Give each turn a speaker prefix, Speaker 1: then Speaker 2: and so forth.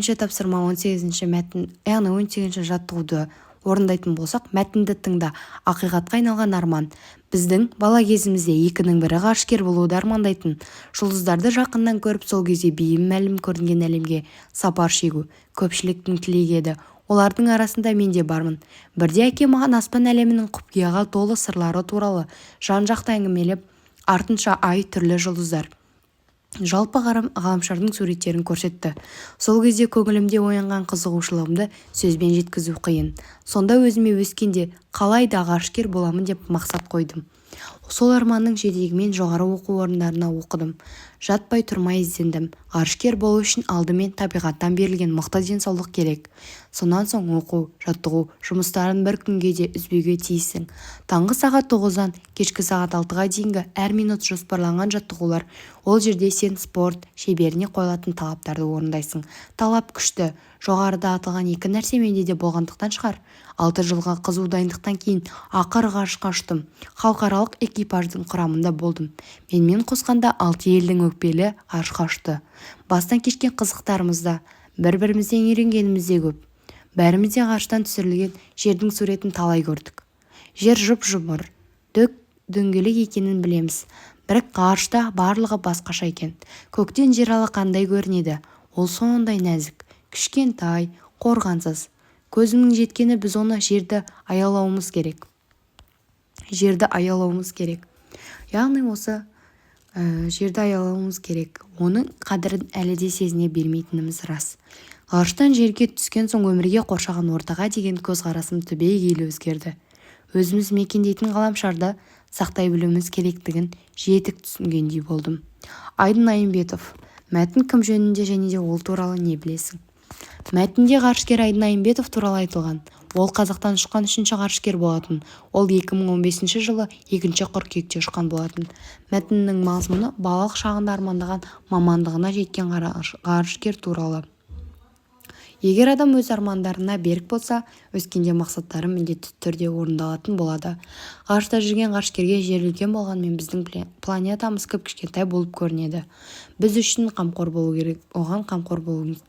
Speaker 1: тапсырма 18 мәтін, яғни 18 жаттығуды орындайтын болсақ, мәтінді тыңда. Ақиқатқа айналған арман. Біздің бала кезімізде екінің бірі ғарышкер болуды армандайтын. Жұлдыздарды жақыннан көріп, сол кезде беймәлім көрінген әлемге сапар шегу көпшіліктің тілегі еді. Олардың арасында мен де бармын. Бірде әке маған аспан әлемінің құпияға толы сырлары туралы жан-жақты әңгімелеп, артынша ай, түрлі жұлдыздар, жалпы ғаламшардың суреттерін көрсетті. Сол кезде көңілімде оянған қызығушылығымды сөзбен жеткізу қиын. Сонда өзіме өскенде қалайда ғарышкер боламын деп мақсат қойдым. Сол арманның жетегімен жоғары оқу орындарына оқыдым. Жатпай тұрмай іздендім. Ғарышкер болу үшін алдымен табиғаттан берілген мықты денсаулық керек. Сонан соң оқу, жаттығу жұмыстарын бір күнге де үзбеуге тиіссің. Таңғы сағат 9-дан кешкі сағат 6-ға дейінгі әр минут жоспарланған жаттығулар. Ол жерде сен спорт шеберіне қойылатын талаптарды орындайсың. Талап күшті. Жоғарыда аталған екі нәрсе менде де болғандықтан шығар. 6 жылға қызу дайындықтан кейін ақыры ғарышқа ұштым. Халықаралық экипаждың құрамында болдым. Менімен қосқанда 6 елдің өкпелі ғарышқа ұшты. Бастан кешкен қызықтарымызда, бір-бірімізден үйренгеніміз де көп. Бәріміз де ғарыштан түсірілген жердің суретін талай көрдік. Жер жұп-жұмыр, дөңгелек екенін білеміз. Бірақ ғарышта барлығы басқаша екен. Көктен жер алақандай көрінеді. Ол сондай нәзік, кішкентай, қорғансыз. Көзімнің жеткені біз оны жерді аялауымыз керек. Яғни осы жерді аялауымыз керек. Оның қадірін әлі де сезіне бермейтініміз рас. Ғарыштан жерге түскен соң өмірге, қоршаған ортаға деген көзқарасым түбегейлі өзгерді. Өзіміз мекендейтін ғаламшарды сақтай білуіміз керектігін жетік түсінгендей болдым. Айдын Айымбетов. Мәтін кім жөнінде және де ол туралы не білесің? Мәтінде ғарышкер Айдын Айымбетов туралы айтылған. Ол Қазақтан ұшқан 3-ші ғарышкер болатын. Ол 2015 жылы 2 қыркүйекте ұшқан болатын. Мәтіннің мазмұны балалық шағында армандаған мамандығына жеткен ғарышкер туралы. Егер адам өз армандарына берік болса, өскенде мақсаттары міндетті түрде орындалатын болады. Ғарышта жүрген ғарышкерге жер үлкен болғанмен біздің планетамыз кіп-кішкентай болып көрінеді. Біз үшін қамқор болу керек, оған қамқор болуымыз